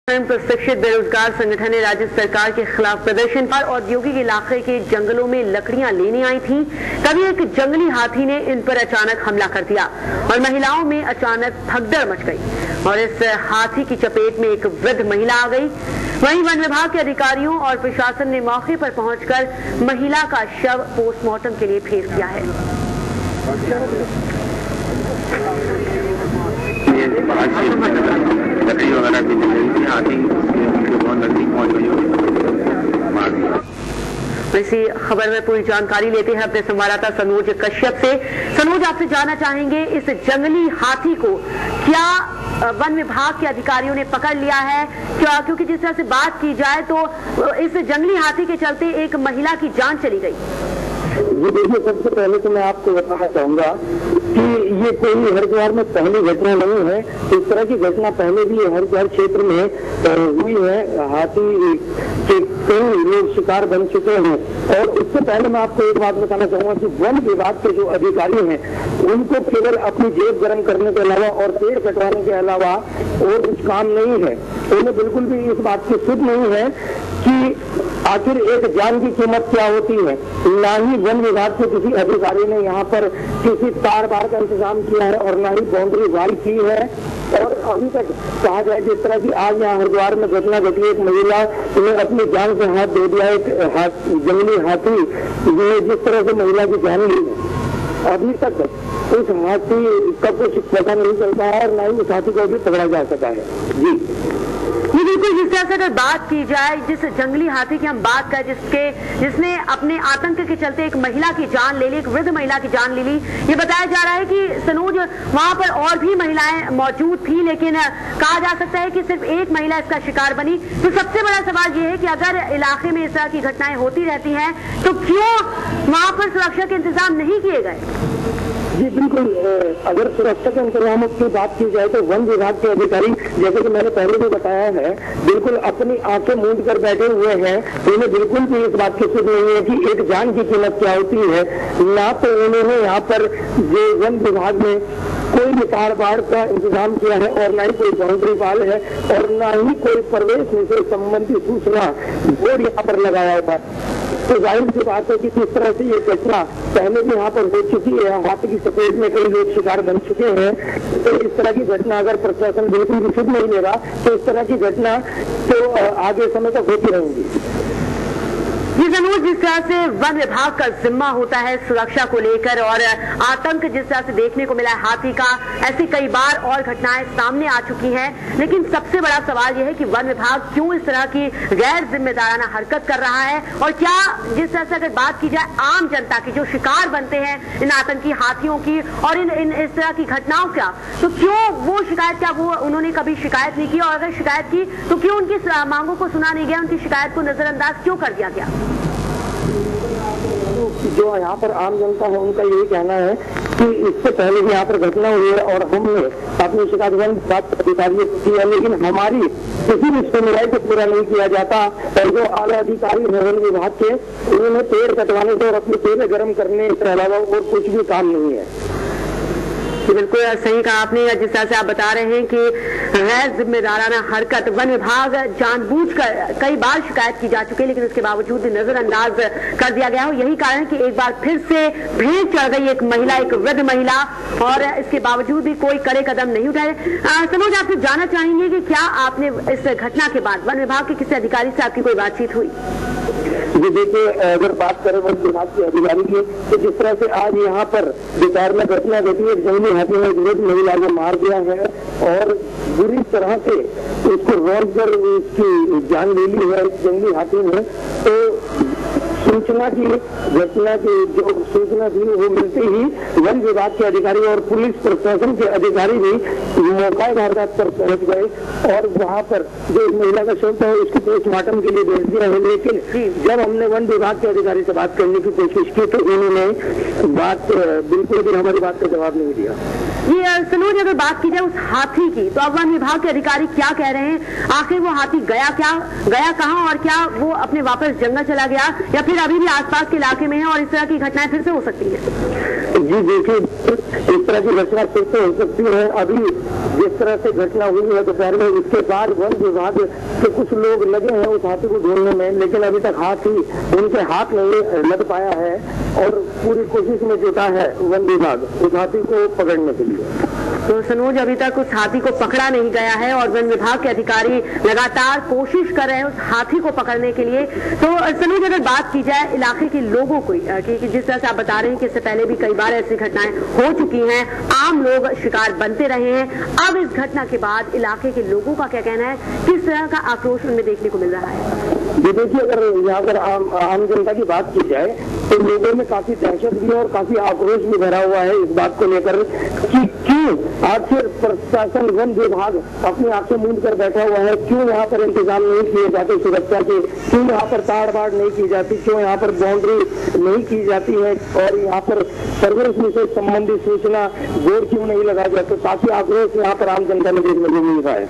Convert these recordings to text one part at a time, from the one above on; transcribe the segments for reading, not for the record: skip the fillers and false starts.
प्रशिक्षित बेरोजगार संगठन ने राज्य सरकार के खिलाफ प्रदर्शन पर औद्योगिक इलाके के जंगलों में लकड़ियां लेने आई थी। तभी एक जंगली हाथी ने इन पर अचानक हमला कर दिया और महिलाओं में अचानक भगदड़ मच गई और इस हाथी की चपेट में एक वृद्ध महिला आ गई। वहीं वन विभाग के अधिकारियों और प्रशासन ने मौके पर पहुंचकर महिला का शव पोस्टमार्टम के लिए भेज दिया है। लकड़ी वगैरह भी जल रही थी, हाथी बहुत नजदीक पहुंच गई और मार दिया। इसी खबर में पूरी जानकारी लेते हैं अपने संवाददाता सनोज कश्यप से। सनोज, आपसे जानना चाहेंगे इस जंगली हाथी को क्या वन विभाग के अधिकारियों ने पकड़ लिया है? क्या, क्योंकि जिस तरह से बात की जाए तो इस जंगली हाथी के चलते एक महिला की जान चली गई। ये देखिए, सबसे पहले तो मैं आपको बताना चाहूंगा कि ये कोई हरिद्वार में पहली घटना नहीं है। इस तरह की घटना पहले भी हरिद्वार क्षेत्र में हुई है। हाथी के कई लोग शिकार बन चुके हैं। और उससे पहले मैं आपको एक बात बताना चाहूंगा कि वन विभाग के जो अधिकारी हैं उनको केवल अपनी जेब गर्म करने के अलावा और पेड़ कटवाने के अलावा और कुछ काम नहीं है। उन्हें बिल्कुल भी इस बात की सुध नहीं है कि आखिर एक जान की कीमत क्या होती है। ना ही वन विभाग के किसी अधिकारी ने यहाँ पर किसी तार बार का इंतजाम किया है और ना ही बाउंड्री वाल की है। और अभी तक कहा जाए जिस तरह की आज यहाँ हरिद्वार में घटना घटी, एक महिला ने अपनी जान से हाथ दे दिया। एक जंगली हाथी ने जिस तरह से महिला की जान ली, अभी तक उस हाथी का कुछ पता नहीं चलता है और ना ही उस हाथी को भी पकड़ा जा सका है। जी बिल्कुल, जिस तरह से अगर बात की जाए, जिस जंगली हाथी की हम बात करें जिसने अपने आतंक के चलते एक महिला की जान ले ली, एक वृद्ध महिला की जान ले ली, ये बताया जा रहा है कि सनोज वहां पर और भी महिलाएं मौजूद थी, लेकिन कहा जा सकता है कि सिर्फ एक महिला इसका शिकार बनी। तो सबसे बड़ा सवाल ये है कि अगर इलाके में इस तरह की घटनाएं होती रहती हैं तो क्यों वहां पर सुरक्षा के इंतजाम नहीं किए गए? जी बिल्कुल, अगर सुरक्षा के इंतजामों की बात की जाए तो वन विभाग के अधिकारी, जैसे कि मैंने पहले भी बताया है, बिल्कुल अपनी आंखें मूंद कर बैठे हुए हैं। उन्हें बिल्कुल भी इस बात की सुध नहीं है कि एक जान की कीमत क्या होती है। ना तो उन्होंने यहाँ पर जो वन विभाग में कोई भी तार बाड़ का इंतजाम किया है और ना ही कोई बाउंड्री वाल है और ना ही कोई प्रवेश से संबंधित सूचना बोर्ड यहाँ पर लगाया हुआ है। तो जाहिर सी बात है कि किस तरह से ये घटना पहले भी यहाँ पर हो चुकी है। हाथी की चपेट में कई लोग शिकार बन चुके हैं। तो इस तरह की घटना अगर प्रशासन बिल्कुल भी सुध नहीं लेगा तो इस तरह की घटना तो आगे समय तक होती रहेंगी। ये जरूर जिस तरह से वन विभाग का जिम्मा होता है सुरक्षा को लेकर और आतंक जिस तरह से देखने को मिला है हाथी का, ऐसी कई बार और घटनाएं सामने आ चुकी हैं। लेकिन सबसे बड़ा सवाल यह है कि वन विभाग क्यों इस तरह की गैर जिम्मेदाराना हरकत कर रहा है और क्या जिस तरह से अगर बात की जाए आम जनता की जो शिकार बनते हैं इन आतंकी हाथियों की और इन इस तरह की घटनाओं का, तो क्यों वो शिकायत, क्या वो उन्होंने कभी शिकायत नहीं की? और अगर शिकायत की तो क्यों उनकी मांगों को सुना नहीं गया, उनकी शिकायत को नजरअंदाज क्यों कर दिया गया? जो यहाँ पर आम जनता है उनका यही कहना है कि इससे पहले भी यहाँ पर घटना हुई है और हमने अपनी शिकायत वन विभाग अधिकारियों को की है, लेकिन हमारी किसी भी सुनवाई को पूरा नहीं किया जाता। और जो आला अधिकारी है वन विभाग के, उन्होंने पेड़ कटवाने से और अपने पेड़ गर्म करने के अलावा और कुछ भी काम नहीं है। बिल्कुल सही कहा आपने। जिस तरह से आप बता रहे हैं कि गैर जिम्मेदाराना हरकत, वन विभाग जानबूझकर कई बार शिकायत की जा चुकी है लेकिन उसके बावजूद भी नजरअंदाज कर दिया गया है। यही कारण है कि एक बार फिर से भेंट चढ़ गई एक महिला, एक वृद्ध महिला, और इसके बावजूद भी कोई कड़े कदम नहीं उठाए। सनोज, आपसे जानना चाहेंगे कि क्या आपने इस घटना के बाद वन विभाग के किसी अधिकारी से आपकी कोई बातचीत हुई? जी देखिए, अगर बात करें वन विभाग के अधिकारी की, तो जिस तरह से आज यहाँ पर दोपहर में घटना घटी, एक जंगली हाथी ने एक महिला को मार दिया है और बुरी तरह से उसको रोक कर उसकी जान ले ली है जंगली हाथी ने। तो सूचना की घटना की जो सूचना थी वो मिलते ही वन विभाग के अधिकारी और पुलिस प्रशासन के अधिकारी भी मौका वारदात पर पहुंच गए और वहां पर जो महिला का शव था उसको पोस्टमार्टम के लिए भेज दिया है। लेकिन जब हमने वन विभाग के अधिकारी से बात करने की कोशिश की तो उन्होंने बिल्कुल भी हमारी बात का जवाब नहीं दिया। ये सनोज, अगर बात की जाए उस हाथी की, तो अब वन विभाग के अधिकारी क्या कह रहे हैं? आखिर वो हाथी गया कहाँ और क्या वो अपने वापस जंगल चला गया या फिर अभी भी आसपास के इलाके में है और इस तरह की घटनाएं फिर से हो सकती है? जी देखिए, इस तरह की घटना फिर से हो सकती है। अभी जिस तरह से घटना हुई है दोपहर में, उसके बाद वन विभाग के कुछ लोग लगे हैं उस हाथी को ढूंढने में, लेकिन अभी तक हाथी उनके हाथ नहीं लग पाया है और पूरी कोशिश में जुटा है वन विभाग उस हाथी को पकड़ने के लिए। तो सनोज, अभी तक उस हाथी को पकड़ा नहीं गया है और वन विभाग के अधिकारी लगातार कोशिश कर रहे हैं उस हाथी को पकड़ने के लिए। तो सनोज, अगर बात की जाए इलाके के लोगों को, कि जिस तरह से आप बता रहे हैं कि इससे पहले भी कई बार ऐसी घटनाएं हो चुकी हैं, आम लोग शिकार बनते रहे हैं, अब इस घटना के बाद इलाके के लोगों का क्या कहना है, किस तरह का आक्रोश उनमें देखने को मिल रहा है? ये देखिए, अगर यहाँ पर आम जनता की बात की जाए तो लोगों में काफी दहशत भी है और काफी आक्रोश भी भरा हुआ है इस बात को लेकर कि क्यों आखिर प्रशासन वन विभाग अपनी आंखें मूंद कर बैठा हुआ है, क्यों यहाँ पर इंतजाम नहीं किए जाते सुरक्षा के, क्यों यहाँ पर ताड़ बाड़ नहीं की जाती, क्यों यहाँ पर बाउंड्री नहीं की जाती है और यहाँ पर सर्विस से संबंधित सूचना जोर क्यों नहीं लगा जाते। काफी आक्रोश यहाँ पर आम जनता में देखने को मिल रहा है।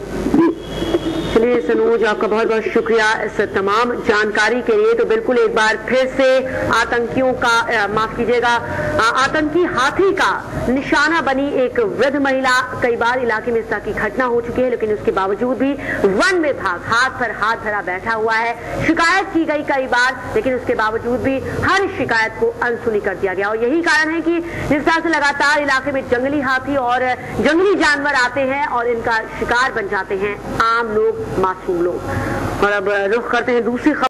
चलिए सनोज, आपका बहुत बहुत शुक्रिया इस तमाम जानकारी के लिए। तो बिल्कुल एक बार फिर से आतंकियों का माफ कीजिएगा, आतंकी हाथी का निशाना बनी एक वृद्ध महिला। कई बार इलाके में इस तरह की घटना हो चुकी है, लेकिन उसके बावजूद भी वन विभाग हाथ पर हाथ धरा बैठा हुआ है। शिकायत की गई कई बार, लेकिन उसके बावजूद भी हर शिकायत को अनसुनी कर दिया गया। और यही कारण है कि जिस तरह से लगातार इलाके में जंगली हाथी और जंगली जानवर आते हैं और इनका शिकार बन जाते हैं आम लोग, मासूम लोग। और अब रुख करते हैं दूसरी खबर।